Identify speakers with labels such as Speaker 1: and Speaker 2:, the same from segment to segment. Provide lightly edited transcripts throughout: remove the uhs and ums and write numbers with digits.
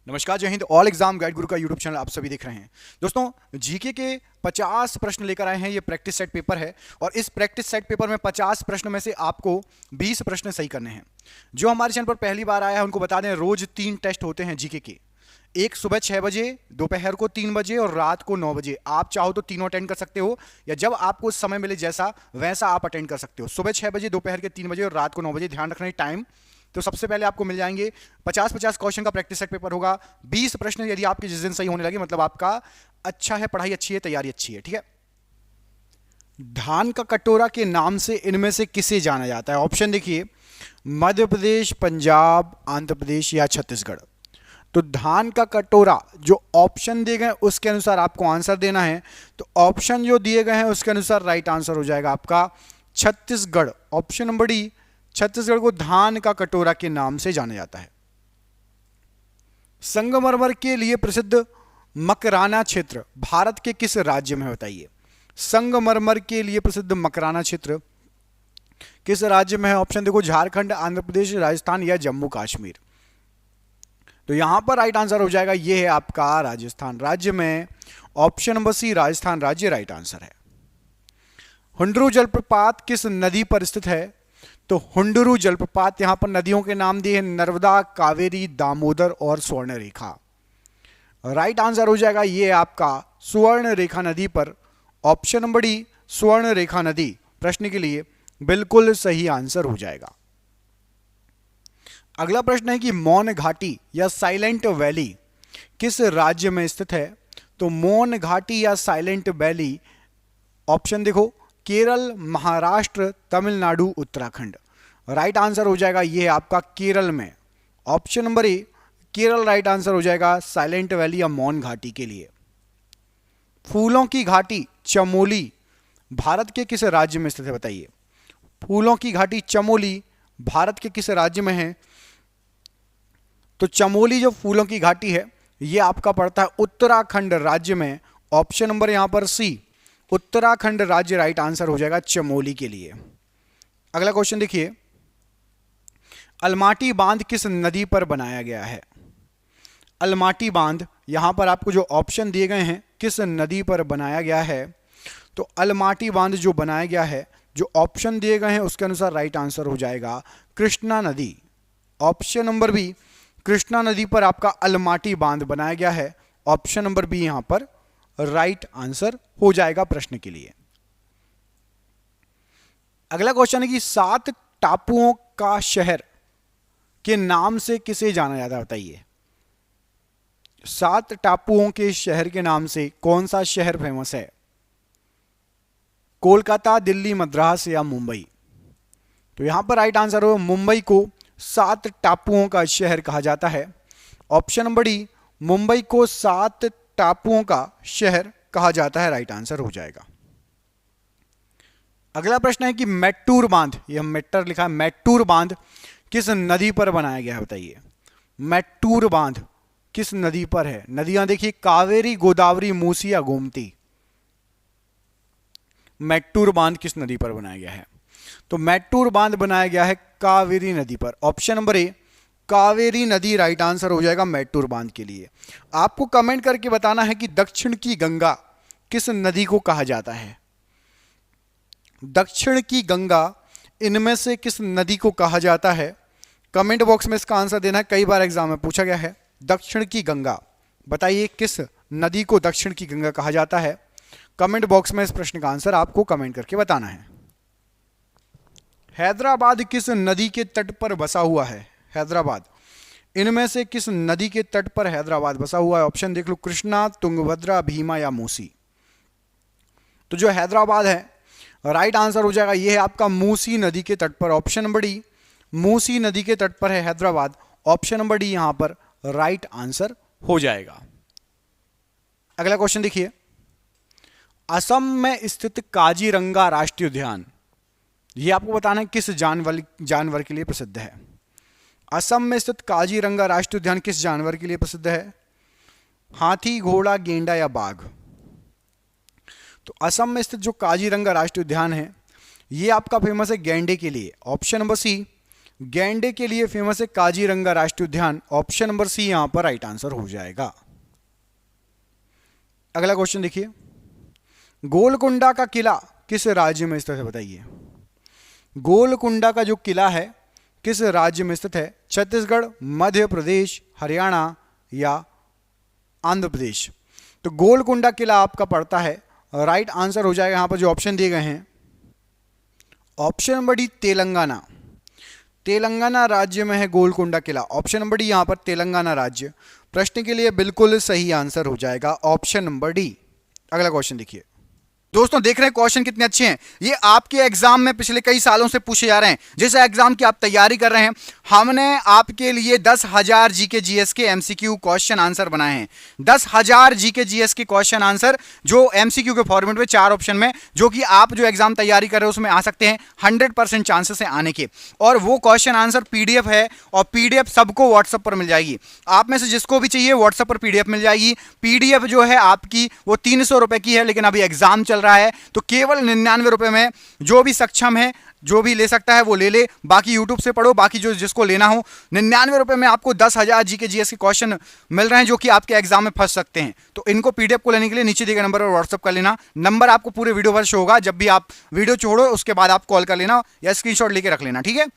Speaker 1: नमस्कार, जय Hind. All exam guide गुरु का यूट्यूब चैनल आप सभी देख रहे हैं। दोस्तों, जीके के 50 प्रश्न लेकर आए हैं। ये प्रैक्टिस सेट पेपर है और इस प्रैक्टिस सेट पेपर में 50 प्रश्न में से आपको 20 प्रश्न सही करने हैं। जो हमारे चैनल पर पहली बार आया है उनको बता दें, रोज 3 टेस्ट होते हैं जीके के। एक सुबह 6 बजे, दोपहर को 3 बजे और रात को 9 बजे। आप चाहो तो तीनों अटेंड कर सकते हो या जब आपको समय मिले जैसा वैसा आप अटेंड कर सकते हो। सुबह 6 बजे, दोपहर के 3 बजे और रात को 9 बजे। ध्यान रखना है टाइम। तो सबसे पहले आपको मिल जाएंगे 50-50 क्वेश्चन का प्रैक्टिस सेट पेपर होगा। 20 प्रश्न यदि आपके जिस दिन सही होने लगे मतलब आपका अच्छा है, पढ़ाई अच्छी है, तैयारी अच्छी है। ठीक है। धान का कटोरा के नाम से इनमें से किसे जाना जाता है? ऑप्शन देखिए, मध्य प्रदेश, पंजाब, आंध्र प्रदेश या छत्तीसगढ़। तो धान का कटोरा जो ऑप्शन दिए गए उसके अनुसार आपको आंसर देना है। तो ऑप्शन जो दिए गए हैं उसके अनुसार राइट आंसर हो जाएगा आपका Chhattisgarh. Option number D, Chhattisgarh को धान का कटोरा के नाम से जाना जाता है। संगमरमर के लिए प्रसिद्ध मकराना क्षेत्र भारत के किस राज्य में? बताइए। संगमरमर के लिए प्रसिद्ध मकराना क्षेत्र किस राज्य में है? ऑप्शन देखो, झारखंड, आंध्र प्रदेश, राजस्थान या जम्मू कश्मीर। तो यहां पर राइट आंसर हो जाएगा, ये है आपका राजस्थान राज्य में। ऑप्शन नंबर सी, राजस्थान राज्य राइट आंसर है। हुंडरू जलप्रपात किस नदी पर स्थित है? तो हुंडरू जलप्रपात, यहां पर नदियों के नाम दिए हैं नर्मदा, कावेरी, दामोदर और स्वर्ण रेखा। राइट आंसर हो जाएगा ये आपका स्वर्ण रेखा नदी पर। ऑप्शन नंबर डी, स्वर्ण रेखा नदी प्रश्न के लिए बिल्कुल सही आंसर हो जाएगा। अगला प्रश्न है कि मौन घाटी या साइलेंट वैली किस राज्य में स्थित है? तो मौन घाटी या साइलेंट वैली, ऑप्शन देखो, केरल, महाराष्ट्र, तमिलनाडु, उत्तराखंड। राइट आंसर हो जाएगा ये आपका केरल में। ऑप्शन नंबर ए, केरल राइट आंसर हो जाएगा साइलेंट वैली या मौन घाटी के लिए। फूलों की घाटी चमोली भारत के किस राज्य में स्थित है? बताइए। फूलों की घाटी चमोली भारत के किस राज्य में है? तो चमोली जो फूलों की घाटी है ये आपका पड़ता है उत्तराखंड राज्य में। ऑप्शन नंबर यहां पर सी, उत्तराखंड राज्य राइट आंसर हो जाएगा चमोली के लिए। अगला क्वेश्चन देखिए, अलमाटी बांध किस नदी पर बनाया गया है? अलमाटी बांध, यहां पर आपको जो ऑप्शन दिए गए हैं किस नदी पर बनाया गया है? तो अलमाटी बांध जो बनाया गया है, जो ऑप्शन दिए गए हैं उसके अनुसार राइट आंसर हो जाएगा कृष्णा नदी। ऑप्शन नंबर बी, कृष्णा नदी पर आपका अलमाटी बांध बनाया गया है। ऑप्शन नंबर बी यहां पर राइट आंसर हो जाएगा प्रश्न के लिए। अगला क्वेश्चन है कि 7 टापुओं का शहर के नाम से किसे जाना जाता है? बताइए। 7 टापुओं के शहर के नाम से कौन सा शहर फेमस है? कोलकाता, दिल्ली, मद्रास या मुंबई। तो यहां पर राइट आंसर हो, मुंबई को 7 टापुओं का शहर कहा जाता है। ऑप्शन नंबर डी, मुंबई को 7 टापुओं का शहर कहा जाता है, राइट आंसर हो जाएगा। अगला प्रश्न है कि मैट्टूर बांध, यह मेट्टर लिखा है, मैट्टूर बांध किस नदी पर बनाया गया है? बताइए। मैट्टूर बांध किस नदी पर है? नदियां देखिए, कावेरी, गोदावरी, मूसी या गोमती। मैट्टूर बांध किस नदी पर बनाया गया है? तो मैट्टूर बांध बनाया गया है कावेरी नदी पर। ऑप्शन नंबर ए, कावेरी नदी राइट आंसर हो जाएगा मैट्टूर बांध के लिए। आपको कमेंट करके बताना है कि दक्षिण की गंगा किस नदी को कहा जाता है? दक्षिण की गंगा इनमें से किस नदी को कहा जाता है? कमेंट बॉक्स में इसका आंसर देना है। कई बार एग्जाम में पूछा गया है दक्षिण की गंगा, बताइए किस नदी को दक्षिण की गंगा कहा जाता है? कमेंट बॉक्स में इस प्रश्न का आंसर आपको कमेंट करके बताना है। हैदराबाद किस नदी के तट पर बसा हुआ है? हैदराबाद, इनमें से किस नदी के तट पर हैदराबाद बसा हुआ है? ऑप्शन देख लो, कृष्णा, तुंगभद्रा, भीमा या मूसी। तो जो हैदराबाद है राइट आंसर हो जाएगा ये है आपका मूसी नदी के तट पर। ऑप्शन नंबर डी, मूसी नदी के तट पर है हैदराबाद। ऑप्शन नंबर डी यहां पर राइट आंसर हो जाएगा। अगला क्वेश्चन देखिए, असम में स्थित काजीरंगा राष्ट्रीय उद्यान, ये आपको बताना है किस जानवर के लिए प्रसिद्ध है? असम में स्थित काजीरंगा राष्ट्रीय उद्यान किस जानवर के लिए प्रसिद्ध है? हाथी, घोड़ा, गेंडा या बाघ। तो असम में स्थित जो काजीरंगा राष्ट्रीय उद्यान है ये आपका फेमस है गैंडे के लिए। ऑप्शन नंबर सी, गैंडे के लिए फेमस है काजीरंगा राष्ट्रीय उद्यान। ऑप्शन नंबर सी यहां पर राइट आंसर हो जाएगा। अगला क्वेश्चन देखिए, गोलकुंडा का किला किस राज्य में स्थित है बताइए। गोलकुंडा का जो किला है किस राज्य में स्थित है? छत्तीसगढ़, मध्य प्रदेश, हरियाणा या आंध्र प्रदेश। तो गोलकुंडा किला आपका पड़ता है, राइट आंसर हो जाएगा यहां पर जो ऑप्शन दिए गए हैं। Option number D Telangana. Telangana राज्य में है गोलकुंडा किला। ऑप्शन नंबर डी यहां पर तेलंगाना राज्य प्रश्न के लिए बिल्कुल सही आंसर हो जाएगा, ऑप्शन नंबर डी। अगला क्वेश्चन देखिए दोस्तों, देख रहे हैं क्वेश्चन कितने अच्छे हैं। ये आपके एग्जाम में पिछले कई सालों से पूछे जा रहे हैं। जिस एग्जाम की आप तैयारी कर रहे हैं, हमने आपके लिए 10,000 जीके जीएस के एमसीक्यू क्वेश्चन आंसर बनाए हैं। 10,000 जीके जीएस के क्वेश्चन आंसर जो एमसीक्यू के फॉर्मेट में 4 ऑप्शन में, जो कि आप जो एग्जाम तैयारी कर रहे हो उसमें आ सकते हैं। 100% चांसेस है आने के। और वो क्वेश्चन आंसर पीडीएफ है, और पीडीएफ सबको व्हाट्सएप पर मिल जाएगी। आप में से जिसको भी चाहिए व्हाट्सएप पर पीडीएफ मिल जाएगी। पीडीएफ जो है आपकी वो 300 रुपए की है, लेकिन अभी एग्जाम चल रहा है तो केवल 99 रुपए में जो भी सक्षम है, जो भी ले सकता है वो ले ले। बाकी यूट्यूब से पढ़ो, बाकी जो जिसको लेना हो 99 रुपए में आपको 10,000 जीके जीएस के क्वेश्चन मिल रहे हैं, जो कि आपके एग्जाम में फंस सकते हैं। तो इनको पीडीएफ को लेने के लिए नीचे दिए गए नंबर पर व्हाट्सएप कर लेना। नंबर आपको पूरे वीडियो पर शो होगा। जब भी आप वीडियो छोड़ो उसके बाद आप कॉल कर लेना या स्क्रीनशॉट लेके रख लेना, ठीक है।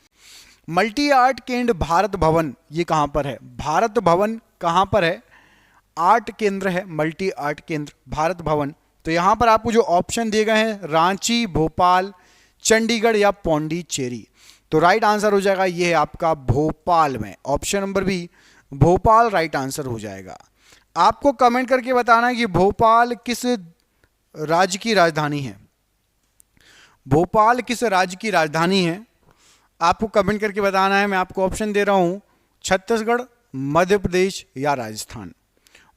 Speaker 1: मल्टी आर्ट केंद्र भारत भवन ये कहां पर है? भारत भवन कहां पर है? आर्ट केंद्र है मल्टी आर्ट केंद्र भारत भवन। तो यहां पर आपको जो ऑप्शन दिए गए हैं रांची, भोपाल, चंडीगढ़ या पौंडीचेरी। तो राइट आंसर हो जाएगा ये है आपका भोपाल में। Option number B Bhopal right answer हो जाएगा। आपको कमेंट करके बताना है कि भोपाल किस राज्य की राजधानी है। भोपाल किस राज्य की राजधानी है आपको कमेंट करके बताना है। मैं आपको ऑप्शन दे रहा हूं, छत्तीसगढ़, मध्य प्रदेश या राजस्थान।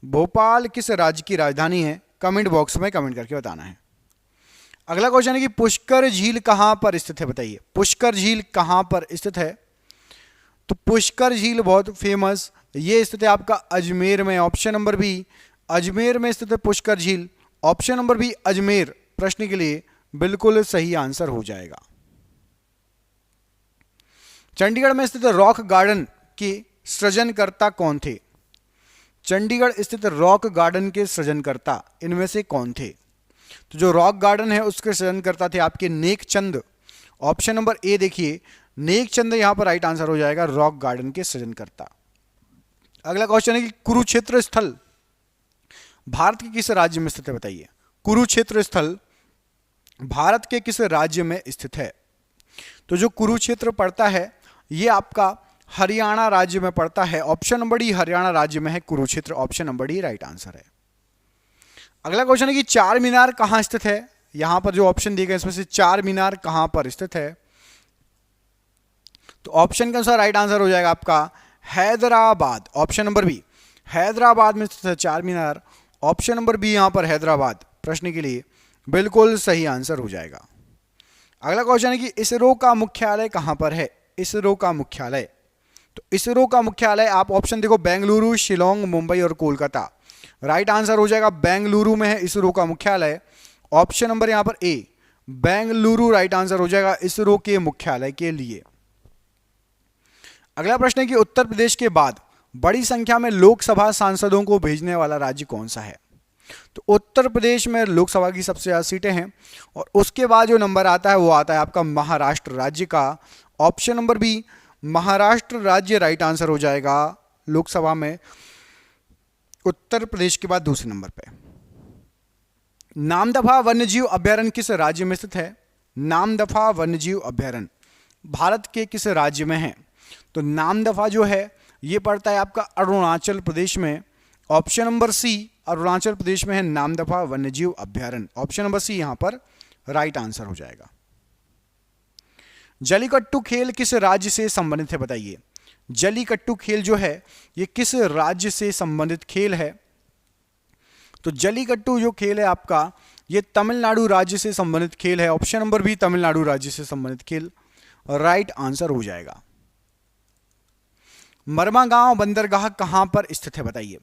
Speaker 1: भोपाल किस राज्य की राजधानी है कमेंट बॉक्स में कमेंट करके बताना है। अगला क्वेश्चन है कि पुष्कर झील कहां पर स्थित है बताइए। पुष्कर झील कहां पर स्थित है? तो पुष्कर झील बहुत फेमस, ये स्थित है आपका अजमेर में। ऑप्शन नंबर बी अजमेर में स्थित है पुष्कर झील। ऑप्शन नंबर बी अजमेर प्रश्न के लिए बिल्कुल सही आंसर हो जाएगा। चंडीगढ़ में स्थित रॉक गार्डन के सृजनकर्ता कौन थे? चंडीगढ़ स्थित रॉक गार्डन के सृजनकर्ता इनमें से कौन थे? तो जो रॉक गार्डन है उसके सृजनकर्ता थे आपके नेकचंद। ऑप्शन नंबर ए देखिए, नेकचंद यहां पर राइट आंसर हो जाएगा, रॉक गार्डन के सृजनकर्ता। अगला क्वेश्चन है कि कुरुक्षेत्र स्थल भारत के किस राज्य में स्थित है बताइए। कुरुक्षेत्र स्थल भारत के किस राज्य में स्थित है? तो जो कुरुक्षेत्र पड़ता है ये आपका हरियाणा राज्य में पड़ता है। ऑप्शन नंबर डी हरियाणा राज्य में है Kurukshetra. Option number D right answer है। अगला क्वेश्चन है कि चार मीनार कहां स्थित है? यहां पर जो ऑप्शन दिए गए इसमें से चार मीनार कहां पर स्थित है? तो ऑप्शन के अनुसार राइट आंसर हो जाएगा आपका Hyderabad. Option number B Hyderabad में स्थित है चार मीनार। ऑप्शन नंबर बी यहां पर हैदराबाद प्रश्न के लिए बिल्कुल सही आंसर हो जाएगा। अगला क्वेश्चन है कि इसरो का मुख्यालय कहां पर है? इसरो का मुख्यालय, तो इसरो का मुख्यालय आप ऑप्शन देखो, बेंगलुरु, शिलोंग, मुंबई और कोलकाता। राइट आंसर हो जाएगा बेंगलुरु में है इसरो का मुख्यालय। ऑप्शन नंबर यहां पर ए बेंगलुरु राइट आंसर हो जाएगा इसरो के मुख्यालय के लिए। अगला प्रश्न है कि उत्तर प्रदेश के बाद बड़ी संख्या में लोकसभा सांसदों को भेजने वाला राज्य कौन सा है? तो उत्तर प्रदेश में लोकसभा की सबसे ज्यादा सीटें हैं, और उसके बाद जो नंबर आता है वो आता है आपका महाराष्ट्र राज्य का। ऑप्शन नंबर बी महाराष्ट्र राज्य राइट आंसर हो जाएगा लोकसभा में उत्तर प्रदेश के बाद दूसरे नंबर पे। नामदफा वन्यजीव अभ्यारण्य किस राज्य में स्थित है? नामदफा वन्यजीव अभ्यारण्य भारत के किस राज्य में है? तो नामदफा जो है ये पड़ता है आपका अरुणाचल प्रदेश में। ऑप्शन नंबर सी अरुणाचल प्रदेश में है नामदफा वन्यजीव अभ्यारण्य। ऑप्शन नंबर सी यहां पर राइट आंसर हो जाएगा। जलीकट्टू खेल किस राज्य से संबंधित है बताइए। जलीकट्टू खेल जो है ये किस राज्य से संबंधित खेल है? तो जलीकट्टू जो खेल है आपका ये तमिलनाडु राज्य से संबंधित खेल है। ऑप्शन नंबर बी तमिलनाडु राज्य से संबंधित खेल राइट आंसर हो जाएगा। मरमा गांव बंदरगाह कहां पर स्थित है बताइए।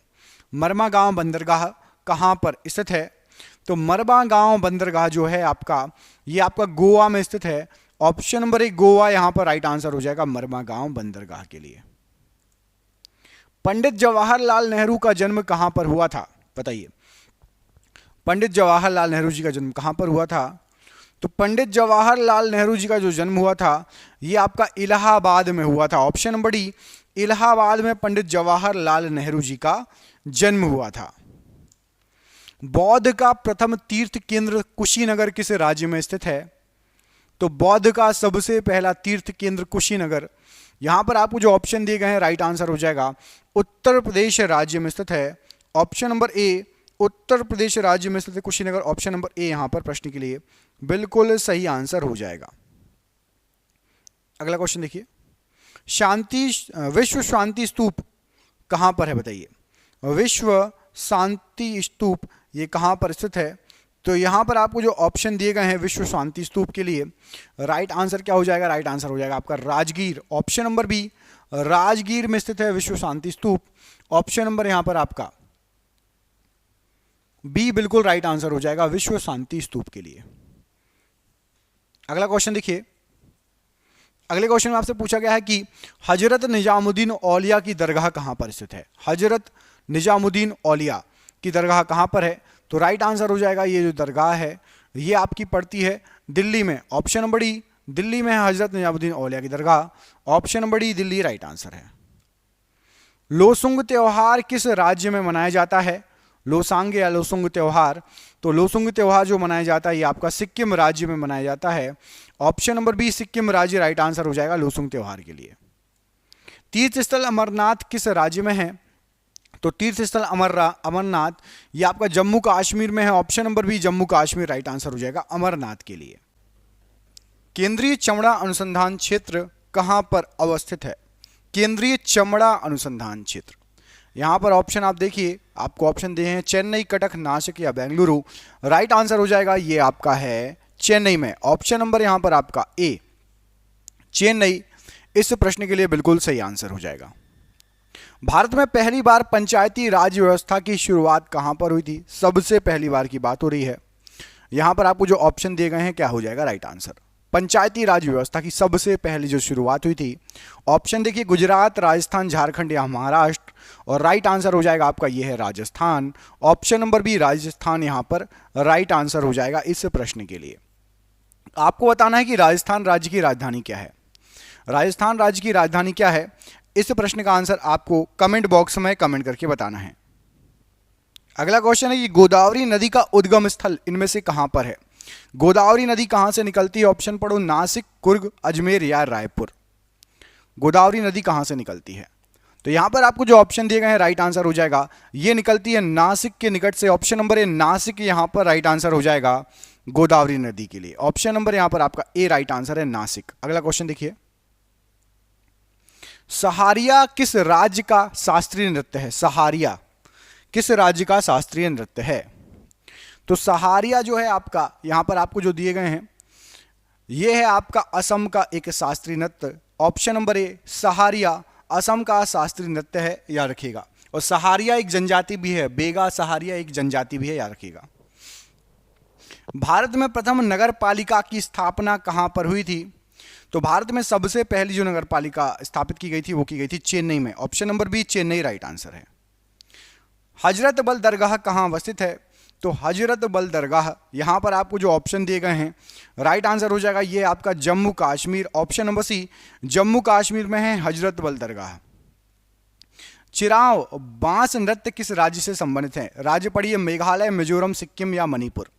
Speaker 1: मरमा गांव बंदरगाह कहां पर स्थित है? तो मरमा गांव बंदरगाह जो है आपका ये आपका गोवा में स्थित है। ऑप्शन नंबर ए गोवा यहां पर राइट आंसर हो जाएगा मरमागांव बंदरगाह के लिए। पंडित जवाहरलाल नेहरू का जन्म कहां पर हुआ था, बताइए। पंडित जवाहरलाल नेहरू जी का जन्म कहां पर हुआ था? तो पंडित जवाहरलाल नेहरू जी का जो जन्म हुआ था ये आपका इलाहाबाद में हुआ था। ऑप्शन नंबर डी, इलाहाबाद में पंडित जवाहरलाल नेहरू जी का जन्म हुआ था। बौद्ध का प्रथम तीर्थ केंद्र कुशीनगर किस राज्य में स्थित है? तो बौद्ध का सबसे पहला तीर्थ केंद्र कुशीनगर, यहां पर आपको जो ऑप्शन दिए गए हैं राइट आंसर हो जाएगा उत्तर प्रदेश राज्य में स्थित है। ऑप्शन नंबर ए, उत्तर प्रदेश राज्य में स्थित है कुशीनगर। ऑप्शन नंबर ए यहां पर प्रश्न के लिए बिल्कुल सही आंसर हो जाएगा। अगला क्वेश्चन देखिए, विश्व शांति स्तूप कहां पर है, बताइए। विश्व शांति स्तूप ये कहां पर स्थित है? तो यहां पर आपको जो ऑप्शन दिए गए हैं विश्व शांति स्तूप के लिए राइट आंसर क्या हो जाएगा? राइट आंसर हो जाएगा आपका Rajgir. Option number B, Rajgir में स्थित है विश्व शांति स्तूप। ऑप्शन नंबर यहां पर आपका बी बिल्कुल राइट आंसर हो जाएगा विश्व शांति स्तूप के लिए। अगला क्वेश्चन देखिए, अगले क्वेश्चन में आपसे पूछा गया है कि हजरत निजामुद्दीन औलिया की दरगाह कहां पर स्थित है? हजरत निजामुद्दीन औलिया की दरगाह कहां पर है? तो राइट आंसर हो जाएगा ये जो दरगाह है ये आपकी पड़ती है दिल्ली में। ऑप्शन नंबर डी, दिल्ली में है हजरत निजामुद्दीन औलिया की दरगाह। Option number D, Delhi right answer है। लोसुंग त्योहार किस राज्य में मनाया जाता है? लोसांग या लोसुंग त्योहार, तो लोसुंग त्योहार जो मनाया जाता है ये आपका सिक्किम राज्य में मनाया जाता है। ऑप्शन नंबर बी, सिक्किम राज्य राइट आंसर हो जाएगा लोसुंग त्योहार के लिए। तीर्थ स्थल अमरनाथ किस राज्य में है? तो तीर्थ स्थल अमरनाथ ये आपका जम्मू कश्मीर में है। Option number B, Jammu Kashmir right answer हो जाएगा अमरनाथ के लिए। केंद्रीय चमड़ा अनुसंधान क्षेत्र कहां पर अवस्थित है? केंद्रीय चमड़ा अनुसंधान क्षेत्र, यहां पर ऑप्शन आप देखिए, आपको ऑप्शन दिए हैं चेन्नई, कटक, नासिक या बेंगलुरु। राइट आंसर हो जाएगा ये आपका है चेन्नई में। ऑप्शन नंबर यहां पर आपका ए, चेन्नई इस प्रश्न के लिए बिल्कुल सही आंसर हो जाएगा। भारत में पहली बार पंचायती राज व्यवस्था की शुरुआत कहां पर हुई थी? सबसे पहली बार की बात हो रही है। यहां पर आपको जो ऑप्शन दिए गए हैं क्या हो जाएगा राइट आंसर? पंचायती राज व्यवस्था की सबसे पहली जो शुरुआत हुई थी, ऑप्शन देखिए गुजरात, राजस्थान, झारखंड या महाराष्ट्र। और राइट आंसर हो जाएगा आपका ये है Rajasthan. Option number B, Rajasthan यहां पर राइट आंसर हो जाएगा इस प्रश्न के लिए। आपको बताना है कि राजस्थान राज्य की राजधानी क्या है। राजस्थान राज्य की राजधानी क्या है, इस प्रश्न का आंसर आपको कमेंट बॉक्स में कमेंट करके बताना है। अगला क्वेश्चन है कि गोदावरी नदी का उद्गम स्थल इनमें से कहां पर है? गोदावरी नदी कहां से निकलती है? ऑप्शन पढ़ो, नासिक, कुर्ग, अजमेर या रायपुर। गोदावरी नदी कहां से निकलती है? तो यहां पर आपको जो ऑप्शन दिए गए हैं राइट आंसर हो जाएगा ये निकलती है नासिक के निकट से। ऑप्शन नंबर ए, नासिक यहां पर राइट आंसर हो जाएगा गोदावरी नदी के लिए। ऑप्शन नंबर यहां पर आपका ए राइट आंसर है, नासिक। अगला क्वेश्चन देखिए, सहारिया किस राज्य का शास्त्रीय नृत्य है? सहारिया किस राज्य का शास्त्रीय नृत्य है? तो सहारिया जो है आपका, यहां पर आपको जो दिए गए हैं ये है आपका असम का एक शास्त्रीय नृत्य। Option number A, Saharia Assam का शास्त्रीय नृत्य है, याद रखिएगा। और सहारिया एक जनजाति भी है, बेगा सहारिया एक जनजाति भी है, याद रखिएगा। भारत में प्रथम नगर पालिका की स्थापना कहां पर हुई थी? तो भारत में सबसे पहली जो नगर पालिका स्थापित की गई थी वो की गई थी चेन्नई में। Option number B, Chennai right answer Hazratbal बल दरगाह कहां अवस्थित है? तो हजरत बल दरगाह, यहां पर आपको जो ऑप्शन दिए गए हैं राइट आंसर हो जाएगा ये आपका Jammu Kashmir. Option number C, Jammu Kashmir में है हजरत बल दरगाह। चिराव बांस नृत्य किस राज्य से संबंधित है? राज्य पढ़िए, मेघालय, मिजोरम, सिक्किम या मणिपुर।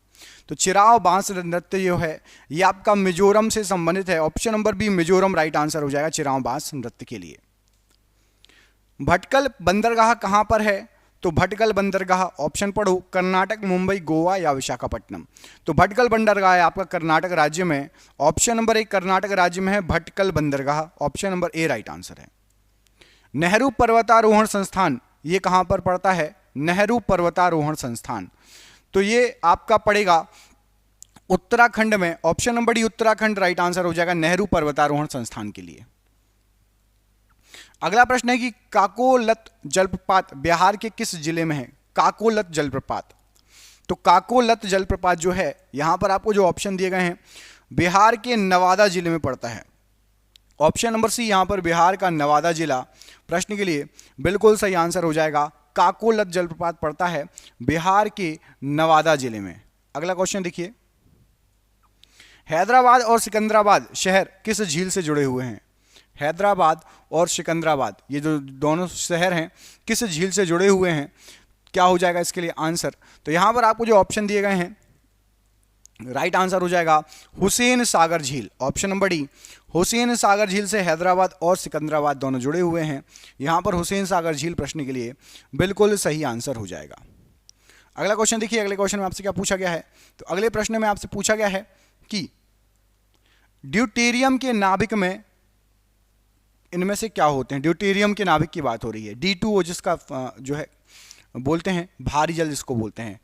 Speaker 1: तो चिराव बांस नृत्य जो है ये आपका मिजोरम से संबंधित है। Option number B, Mizoram right answer हो जाएगा चिराव बांस नृत्य के लिए। भटकल बंदरगाह कहां पर है? तो भटकल बंदरगाह, ऑप्शन पढ़ो, कर्नाटक, मुंबई, गोवा या विशाखापट्टनम। तो भटकल बंदरगाह है आपका कर्नाटक राज्य में। ऑप्शन नंबर ए, कर्नाटक राज्य में है भटकल बंदरगाह। ऑप्शन नंबर ए राइट आंसर है। नेहरू पर्वतारोहण संस्थान ये कहां पर पड़ता है? नेहरू पर्वतारोहण संस्थान, तो ये आपका पड़ेगा उत्तराखंड में। Option number D, Uttarakhand right answer हो जाएगा नेहरू पर्वतारोहण संस्थान के लिए। अगला प्रश्न है कि काकोलत जलप्रपात बिहार के किस जिले में है? काकोलत जलप्रपात, तो काकोलत जलप्रपात जो है यहां पर आपको जो ऑप्शन दिए गए हैं बिहार के नवादा जिले में पड़ता है। ऑप्शन नंबर सी यहां पर बिहार का नवादा जिला प्रश्न के लिए बिल्कुल सही आंसर हो जाएगा। काकोलत जलप्रपात पड़ता है बिहार के नवादा जिले में। अगला क्वेश्चन देखिए, हैदराबाद और सिकंदराबाद शहर किस झील से जुड़े हुए हैं? हैदराबाद और सिकंदराबाद ये जो दोनों शहर हैं किस झील से जुड़े हुए हैं? क्या हो जाएगा इसके लिए आंसर? तो यहां पर आपको जो ऑप्शन दिए गए हैं, राइट आंसर हो जाएगा हुसैन सागर झील। Option number D, Hussain Sagar झील से हैदराबाद और सिकंदराबाद दोनों जुड़े हुए हैं। यहां पर हुसैन सागर झील प्रश्न के लिए बिल्कुल सही आंसर हो जाएगा। अगला क्वेश्चन देखिए, अगले क्वेश्चन में आपसे क्या पूछा गया है? तो अगले प्रश्न में आपसे पूछा गया है कि ड्यूटेरियम के नाभिक में इनमें से क्या होते हैं? ड्यूटेरियम के नाभिक की बात हो रही है। D2O जिसका जो है बोलते हैं भारी जल जिसको बोलते हैं।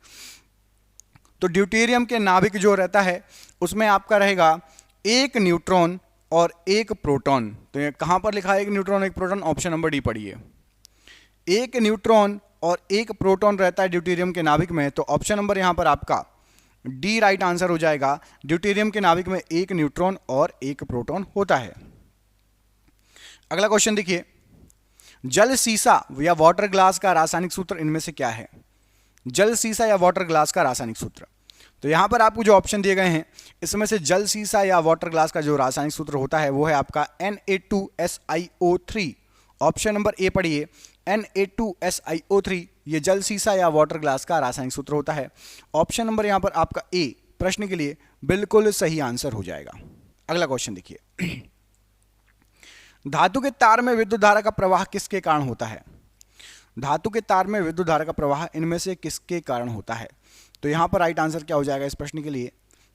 Speaker 1: तो ड्यूटेरियम के नाभिक जो रहता है उसमें आपका रहेगा एक न्यूट्रॉन और एक प्रोटॉन। तो ये कहां पर लिखा है एक न्यूट्रॉन एक प्रोटॉन? ऑप्शन नंबर डी पढ़िए। एक न्यूट्रॉन और एक प्रोटॉन रहता है ड्यूटेरियम के नाभिक में। तो ऑप्शन नंबर यहां पर आपका डी राइट आंसर हो जाएगा। ड्यूटेरियम के नाभिक में एक न्यूट्रॉन और एक प्रोटॉन होता है। अगला क्वेश्चन देखिए, जल सीसा या वाटर ग्लास का रासायनिक सूत्र इनमें से क्या है? जल सीसा या वाटर ग्लास का रासायनिक सूत्र। तो यहां पर आपको जो ऑप्शन दिए गए हैं इसमें से जल सीसा या वाटर ग्लास का जो रासायनिक सूत्र होता है वो है आपका Na2SiO3। ऑप्शन नंबर ए पढ़िए, Na2SiO3 ये जल सीसा या वाटर ग्लास का रासायनिक सूत्र होता है। ऑप्शन नंबर यहां पर आपका ए प्रश्न के लिए बिल्कुल सही आंसर हो जाएगा। अगला क्वेश्चन देखिए, धातु के तार में विद्युत धारा का प्रवाह किसके कारण होता है? धातु के तार में विद्युत धारा का प्रवाह इनमें से किसके कारण होता है? तो यहां पर राइट आंसर क्या हो जाएगा इस प्रश्न के लिए?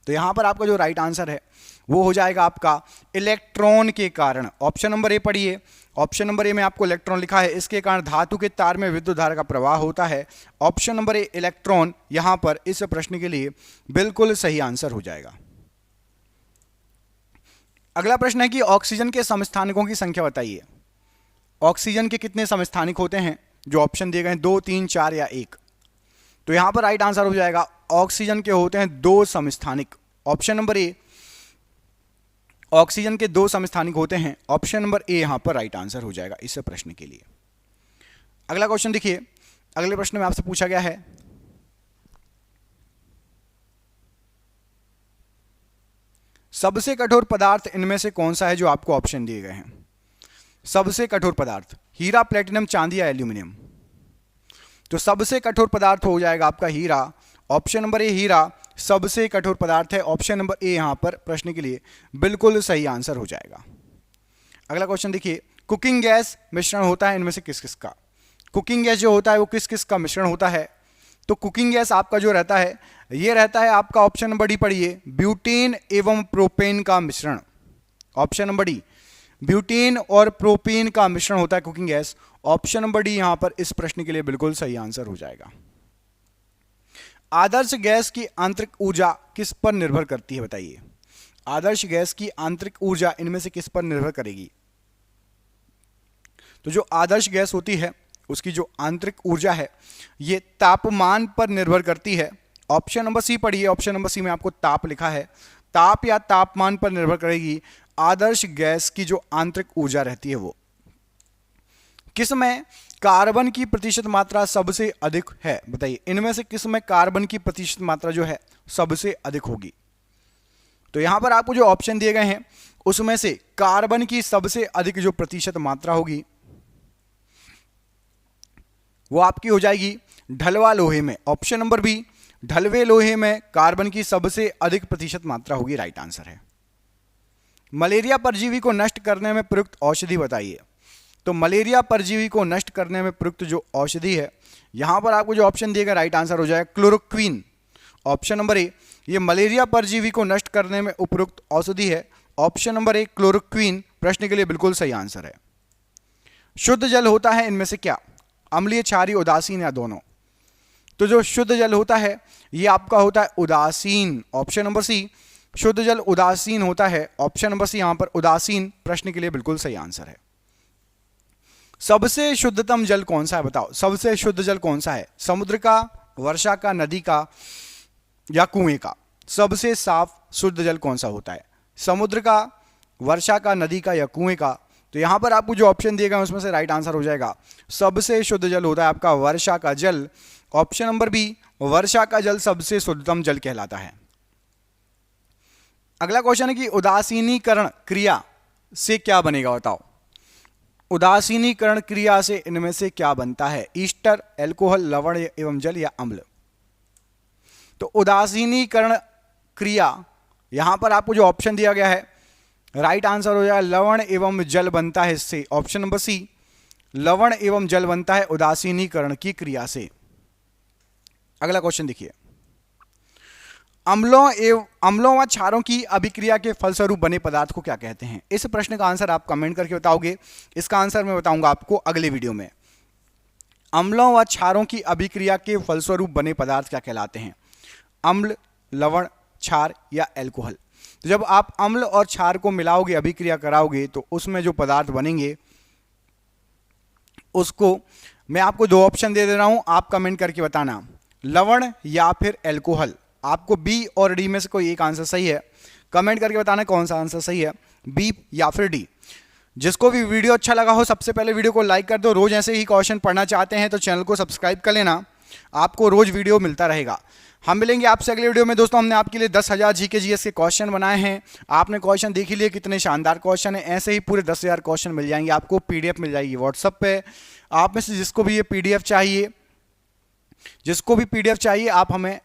Speaker 1: तो यहां पर आपका जो राइट आंसर है वो हो जाएगा आपका इलेक्ट्रॉन के कारण। ऑप्शन नंबर ए पढ़िए। ऑप्शन नंबर ए में आपको इलेक्ट्रॉन लिखा है, इसके कारण धातु के तार में विद्युत धारा का प्रवाह होता है। ऑप्शन नंबर ए इलेक्ट्रॉन यहां पर इस प्रश्न के लिए बिल्कुल सही आंसर हो जाएगा। अगला प्रश्न है कि ऑक्सीजन के समस्थानिकों की संख्या बताइए। ऑक्सीजन के कितने समस्थानिक होते हैं? जो ऑप्शन दिए गए हैं 2, 3, 4 या 1। तो यहां पर राइट आंसर हो जाएगा ऑक्सीजन के होते हैं 2 समस्थानिक। ऑप्शन नंबर ए ऑक्सीजन के 2 समस्थानिक होते हैं। ऑप्शन नंबर ए यहां पर राइट आंसर हो जाएगा इस प्रश्न के लिए। अगला क्वेश्चन देखिए, अगले प्रश्न में आपसे पूछा गया है सबसे कठोर पदार्थ इनमें से कौन सा है? जो आपको ऑप्शन दिए गए हैं सबसे कठोर पदार्थ, हीरा, प्लेटिनम, चांदी या एल्यूमिनियम। तो सबसे कठोर पदार्थ हो जाएगा आपका हीरा। ऑप्शन नंबर ए हीरा सबसे कठोर पदार्थ है। ऑप्शन नंबर ए यहां पर प्रश्न के लिए बिल्कुल सही आंसर हो जाएगा। अगला क्वेश्चन देखिए, कुकिंग गैस मिश्रण होता है इनमें से किस किस का? कुकिंग गैस जो होता है वो किस किस का मिश्रण होता है? तो कुकिंग गैस आपका जो रहता है ये रहता है आपका ऑप्शन नंबर डी पढ़िए, ब्यूटेन एवं प्रोपेन का मिश्रण। ऑप्शन नंबर डी ब्यूटेन और प्रोपेन का मिश्रण होता है cooking gas. Option number D यहां पर इस प्रश्न के लिए बिल्कुल सही आंसर हो जाएगा। आदर्श गैस की आंतरिक ऊर्जा किस पर निर्भर करती है बताइए? आदर्श गैस की आंतरिक ऊर्जा इनमें से किस पर निर्भर करेगी? तो जो आदर्श गैस होती है उसकी जो आंतरिक ऊर्जा है ये तापमान पर निर्भर करती है। ऑप्शन नंबर सी पढ़िए। ऑप्शन नंबर सी में आपको ताप लिखा है। ताप या तापमान पर निर्भर करेगी आदर्श गैस की जो आंतरिक ऊर्जा रहती है वो। किस में कार्बन की प्रतिशत मात्रा सबसे अधिक है बताइए? इनमें से किस में कार्बन की प्रतिशत मात्रा जो है सबसे अधिक होगी? तो यहां पर आपको जो ऑप्शन दिए गए हैं उसमें से कार्बन की सबसे अधिक जो प्रतिशत मात्रा होगी वो आपकी हो जाएगी ढलवा लोहे में। ऑप्शन नंबर बी ढलवे लोहे में कार्बन की सबसे अधिक प्रतिशत मात्रा होगी, राइट आंसर है। मलेरिया परजीवी को नष्ट करने में प्रयुक्त औषधि बताइए। तो मलेरिया परजीवी को नष्ट करने में प्रयुक्त जो औषधि है यहां पर आपको जो ऑप्शन दिएगा राइट आंसर हो जाएगा क्लोरोक्विन। ऑप्शन नंबर ए ये मलेरिया परजीवी को नष्ट करने में उपयुक्त औषधि है। ऑप्शन नंबर ए क्लोरोक्विन प्रश्न के लिए बिल्कुल सही आंसर है। शुद्ध जल होता है इनमें से क्या? अम्लीय, क्षारीय, उदासीन या दोनों? तो जो शुद्ध जल होता है ये आपका होता है उदासीन। ऑप्शन नंबर सी शुद्ध जल उदासीन होता है। ऑप्शन नंबर सी यहां पर उदासीन प्रश्न के लिए बिल्कुल सही आंसर है। सबसे शुद्धतम जल कौन सा है बताओ? सबसे शुद्ध जल कौन सा है? समुद्र का, वर्षा का, नदी का या कुएं का? सबसे साफ शुद्ध जल कौन सा होता है? समुद्र का, वर्षा का, नदी का या कुएं का? तो यहां पर आपको जो ऑप्शन दिए गए हैं उसमें से राइट आंसर हो जाएगा सबसे शुद्ध जल होता है आपका वर्षा का जल। ऑप्शन नंबर बी, वर्षा का जल सबसे शुद्धतम जल कहलाता है। अगला क्वेश्चन है कि उदासीनीकरण क्रिया से क्या बनेगा, बताओ। उदासीनीकरण क्रिया से इनमें से क्या बनता है? ईस्टर, एल्कोहल, लवण एवं जल या अम्ल? तो उदासीनीकरण क्रिया, यहां पर आपको जो ऑप्शन दिया गया है राइट आंसर हो जाएगा लवण एवं जल बनता है इससे। ऑप्शन नंबर सी, लवण एवं जल बनता है उदासीनीकरण की क्रिया से। अगला क्वेश्चन देखिए, अम्लों व क्षारों की अभिक्रिया के फलस्वरूप बने पदार्थ को क्या कहते हैं? इस प्रश्न का आंसर आप कमेंट करके बताओगे, इसका आंसर मैं बताऊंगा आपको अगले वीडियो में। अम्लों व क्षारों की अभिक्रिया के फलस्वरूप बने पदार्थ क्या कहलाते हैं? अम्ल, लवण, क्षार या एल्कोहल? तो जब आप अम्ल और क्षार को मिलाओगे, अभिक्रिया कराओगे, तो उसमें जो पदार्थ बनेंगे उसको मैं आपको दो ऑप्शन दे रहा हूं, आप कमेंट करके बताना, लवण या फिर एल्कोहल। आपको बी और डी में से कोई एक आंसर सही है, कमेंट करके बताना कौन सा आंसर सही है, बी या फिर डी। जिसको भी वीडियो अच्छा लगा हो सबसे पहले वीडियो को लाइक कर दो। रोज ऐसे ही क्वेश्चन पढ़ना चाहते हैं तो चैनल को सब्सक्राइब कर लेना, आपको रोज वीडियो मिलता रहेगा। हम मिलेंगे आपसे अगले वीडियो में। दोस्तों, हमने आपके लिए 10,000 जीके जीएस के क्वेश्चन बनाए हैं, आपने क्वेश्चन देख ही लिए, कितने शानदार क्वेश्चन है। ऐसे ही पूरे 10,000 क्वेश्चन मिल जाएंगे आपको, पीडीएफ मिल जाएगी व्हाट्सएप पे। आप में से जिसको भी ये पीडीएफ चाहिए, आप हमें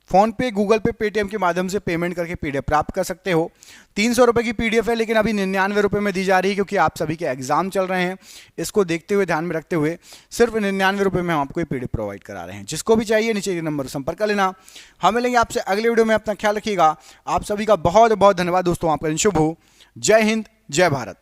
Speaker 1: फोन पे, गूगल पे, पेटीएम के माध्यम से पेमेंट करके पीडीएफ प्राप्त कर सकते हो। 300 रुपये की पीडीएफ है, लेकिन अभी 99 रुपये में दी जा रही है, क्योंकि आप सभी के एग्जाम चल रहे हैं। इसको देखते हुए, ध्यान में रखते हुए सिर्फ 99 रुपये में हम आपको ये पीडीएफ प्रोवाइड करा रहे हैं। जिसको भी चाहिए नीचे के नंबर पर संपर्क कर लेना। हम मिलेंगे आपसे अगले वीडियो में, अपना ख्याल रखिएगा। आप सभी का बहुत बहुत धन्यवाद दोस्तों, आपका दिन शुभ हो। जय हिंद, जय भारत।